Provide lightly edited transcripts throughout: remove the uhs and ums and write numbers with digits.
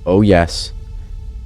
Oh yes.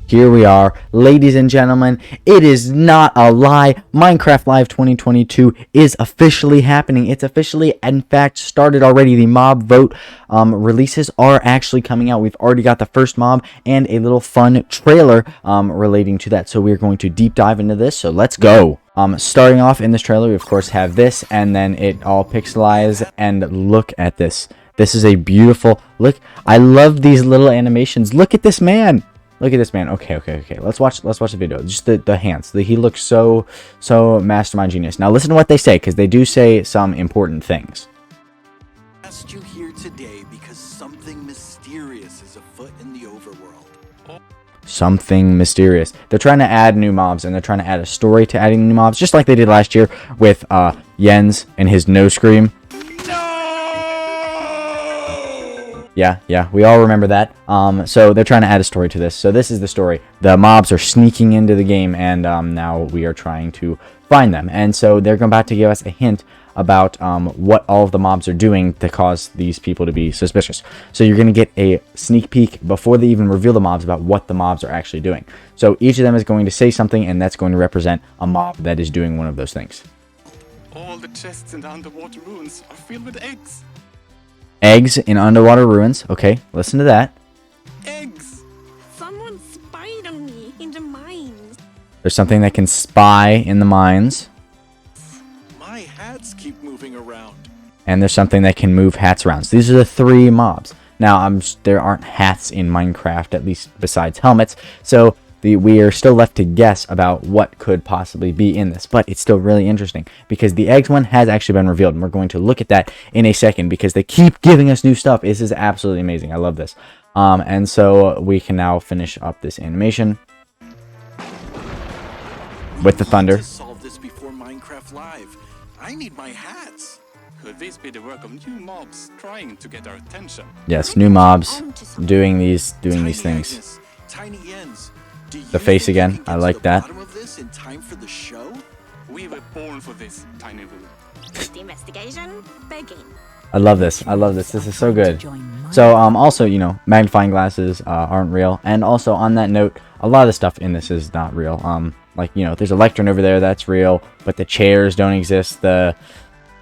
Here we are, ladies and gentlemen. It is not a lie. Minecraft Live 2022 is officially happening. It's officially, in fact, started already. The mob vote releases are actually coming out. We've already got the first mob and a little fun trailer relating to that. So we're going to deep dive into this. So let's go. Starting off in this trailer, we of course have this, and then it all pixelized. And look at this. This is a beautiful look. I love these little animations. Look at this man. Look at this man. Okay. Let's watch the video. Just the hands. He looks so mastermind genius. Now listen to what they say, because they do say some important things. Asked you here today because something mysterious is afoot in the overworld. Something mysterious. They're trying to add new mobs, and they're trying to add a story to adding new mobs, just like they did last year with Jens and his no scream. Yeah, we all remember that. So they're trying to add a story to this. So this is the story. The mobs are sneaking into the game, and now we are trying to find them. And so they're about to give us a hint about what all of the mobs are doing to cause these people to be suspicious. So you're going to get a sneak peek before they even reveal the mobs about what the mobs are actually doing. So each of them is going to say something, and that's going to represent a mob that is doing one of those things. All the chests in the underwater ruins are filled with eggs. Eggs in underwater ruins. Okay, listen to that. Eggs! Someone spied on me in the mines. There's something that can spy in the mines. My hats keep moving around. And there's something that can move hats around. So these are the three mobs. Now, there aren't hats in Minecraft, at least besides helmets. So we are still left to guess about what could possibly be in this, but it's still really interesting because the eggs one has actually been revealed, and we're going to look at that in a second because they keep giving us new stuff. This is absolutely amazing. I love this. And so we can now finish up this animation with the thunder. To solve this before Minecraft Live, I need my hats. Could this be the work of new mobs trying to get our attention? Yes, new mobs doing these things. Agnes, Tiny Jens, do you The face think we again, can get I to like the that. bottom of this in time for the show? We were born for this, Tiny Woo. The investigation begin. I love this. This is so good. So also, you know, magnifying glasses aren't real, and also on that note, a lot of the stuff in this is not real. Like, you know, there's a lectern over there that's real, but the chairs don't exist.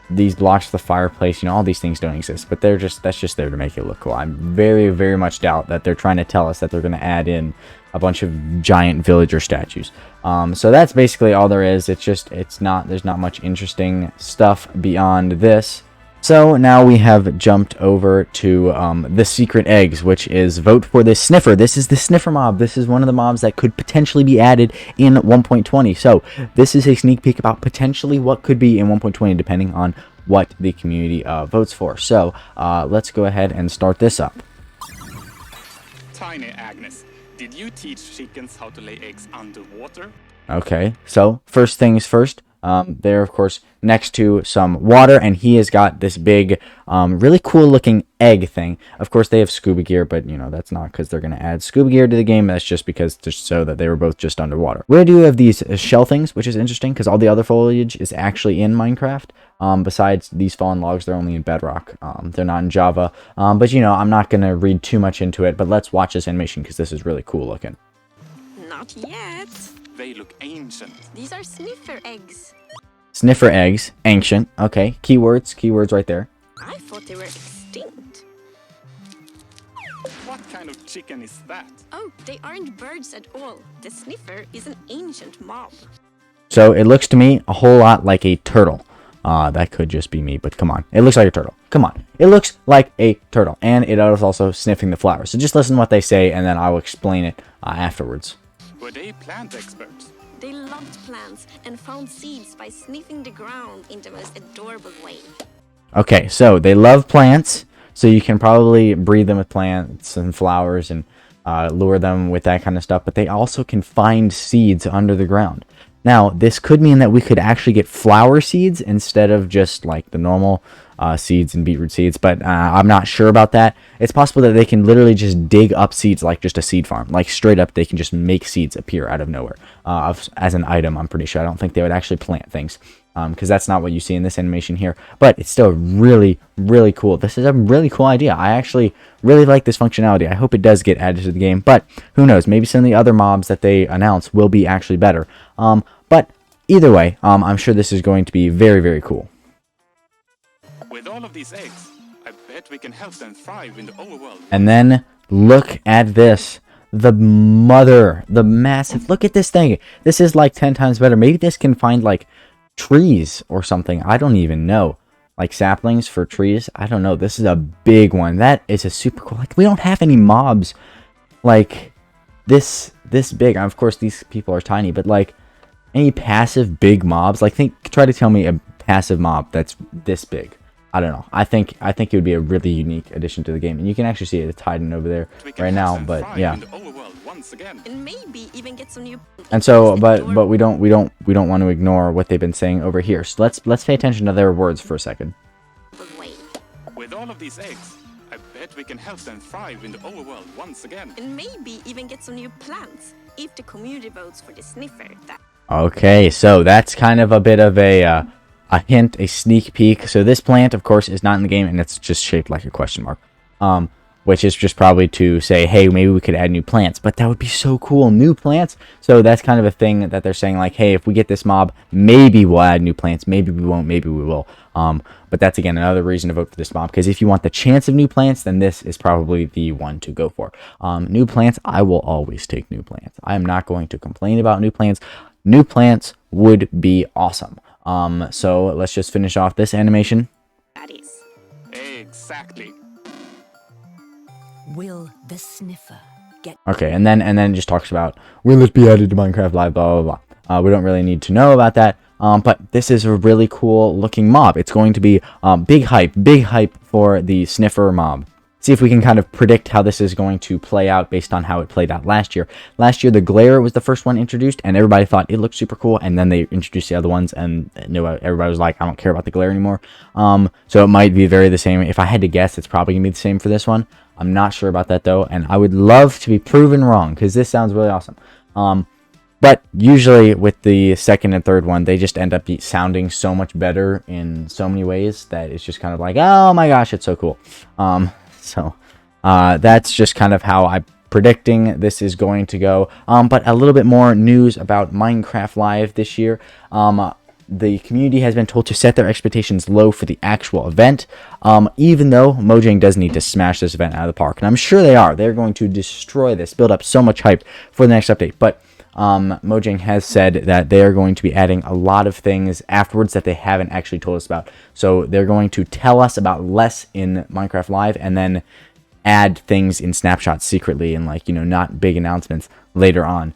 These blocks for the fireplace, you know, all these things don't exist, but that's just there to make it look cool. I very much doubt that they're trying to tell us that they're going to add in a bunch of giant villager statues. So that's basically all there is. There's not much interesting stuff beyond this. So now we have jumped over to the secret eggs, which is vote for this sniffer. This is the sniffer mob. This is one of the mobs that could potentially be added in 1.20. So this is a sneak peek about potentially what could be in 1.20 depending on what the community votes for. So let's go ahead and start this up. Tiny Agnes, did you teach chickens how to lay eggs underwater? Okay, so first things first. They're of course next to some water, and he has got this big, really cool looking egg thing. Of course they have scuba gear, but you know, that's not because they're going to add scuba gear to the game. That's just because just so that they were both just underwater. We do have these shell things, which is interesting because all the other foliage is actually in Minecraft. Besides these fallen logs, they're only in Bedrock. They're not in Java. But you know, I'm not going to read too much into it, but let's watch this animation because this is really cool looking. Not yet. They look ancient. These are sniffer eggs. Sniffer eggs, ancient. Okay, keywords right there. I thought they were extinct. What kind of chicken is that? Oh, they aren't birds at all. The sniffer is an ancient mob. So it looks to me a whole lot like a turtle. That could just be me, but come on. It looks like a turtle. Come on. It looks like a turtle. And it is also sniffing the flowers. So just listen to what they say, and then I will explain it afterwards. Were they plant experts? They loved plants and found seeds by sniffing the ground in the most adorable way. Okay, so they love plants, so you can probably breed them with plants and flowers and lure them with that kind of stuff, but they also can find seeds under the ground. Now, this could mean that we could actually get flower seeds instead of just like the normal seeds and beetroot seeds, but I'm not sure about that. It's possible that they can literally just dig up seeds like just a seed farm. Like straight up, they can just make seeds appear out of nowhere as an item, I'm pretty sure. I don't think they would actually plant things. because that's not what you see in this animation here, but it's still really, really cool. This is a really cool idea. I actually really like this functionality. I hope it does get added to the game, but who knows? Maybe some of the other mobs that they announce will be actually better. But either way, I'm sure this is going to be very, very cool. With all of these eggs, I bet we can help them thrive in the overworld. And then look at this. The massive, look at this thing. This is like 10 times better. Maybe this can find like trees or something. I don't even know. Like saplings for trees. I don't know. This is a big one. That is a super cool. Like, we don't have any mobs like this big. Of course, these people are tiny, but like any passive big mobs, like try to tell me a passive mob that's this big. I don't know. I think it would be a really unique addition to the game, and you can actually see it's hiding over there right now. But yeah, and maybe even get some new. And so, but we don't want to ignore what they've been saying over here. So let's pay attention to their words for a second. With all of these eggs, I bet we can help them thrive in the overworld once again. And maybe even get some new plants if the community votes for the sniffer. Okay, so that's kind of a bit of a hint, a sneak peek. So this plant, of course, is not in the game, and it's just shaped like a question mark. Which is just probably to say, hey, maybe we could add new plants. But that would be so cool, new plants. So that's kind of a thing that they're saying, like, hey, if we get this mob, maybe we'll add new plants. Maybe we won't, maybe we will. But that's, again, another reason to vote for this mob. Because if you want the chance of new plants, then this is probably the one to go for. New plants, I will always take new plants. I am not going to complain about new plants. New plants would be awesome. So let's just finish off this animation. That is. Exactly. Will the sniffer get... Okay, and then it just talks about, will it be added to Minecraft Live, blah, blah, blah. We don't really need to know about that. But this is a really cool looking mob. It's going to be big hype for the sniffer mob. See if we can kind of predict how this is going to play out based on how it played out last year. Last year, the glare was the first one introduced, and everybody thought it looked super cool, and then they introduced the other ones, and everybody was like, I don't care about the glare anymore. So it might be very the same. If I had to guess, it's probably going to be the same for this one. I'm not sure about that, though, and I would love to be proven wrong, because this sounds really awesome. But usually with the second and third one, they just end up sounding so much better in so many ways that it's just kind of like, oh my gosh, it's so cool. So that's just kind of how I'm predicting this is going to go. But a little bit more news about Minecraft Live this year. The community has been told to set their expectations low for the actual event, even though Mojang does need to smash this event out of the park. And I'm sure they are. They're going to destroy this, build up so much hype for the next update. But Mojang has said that they are going to be adding a lot of things afterwards that they haven't actually told us about. So they're going to tell us about less in Minecraft Live and then add things in snapshots secretly and, like, you know, not big announcements later on.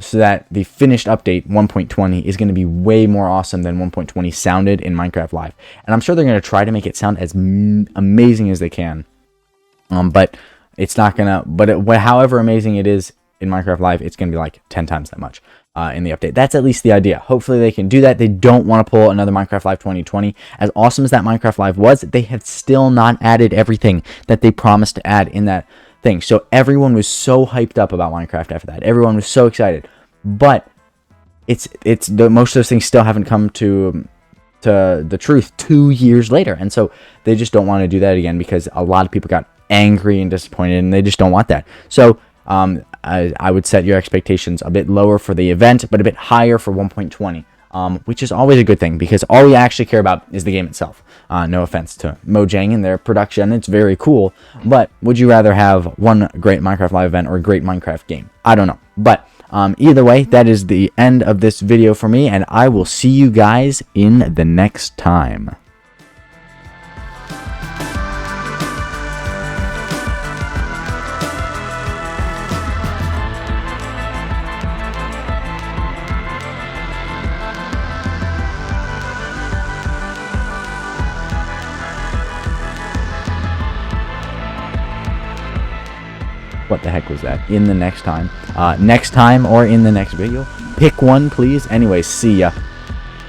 So that the finished update 1.20 is going to be way more awesome than 1.20 sounded in Minecraft Live. And I'm sure they're going to try to make it sound as amazing as they can. But it's not going to, but however amazing it is in Minecraft Live, it's going to be like 10 times that much in the update. That's at least the idea. Hopefully they can do that. They don't want to pull another Minecraft Live 2020. As awesome as that Minecraft Live was, they have still not added everything that they promised to add in that thing. So everyone was so hyped up about Minecraft after that. Everyone was so excited. But most of those things still haven't come to the truth 2 years later. And so they just don't want to do that again because a lot of people got angry and disappointed, and they just don't want that. So I would set your expectations a bit lower for the event, but a bit higher for 1.20, which is always a good thing because all we actually care about is the game itself. No offense to Mojang and their production, it's very cool, but would you rather have one great Minecraft Live event or a great Minecraft game? I don't know, but either way, that is the end of this video for me, and I will see you guys in the next time. What the heck was that? In the next time. Next time or in the next video? Pick one, please. Anyways, see ya.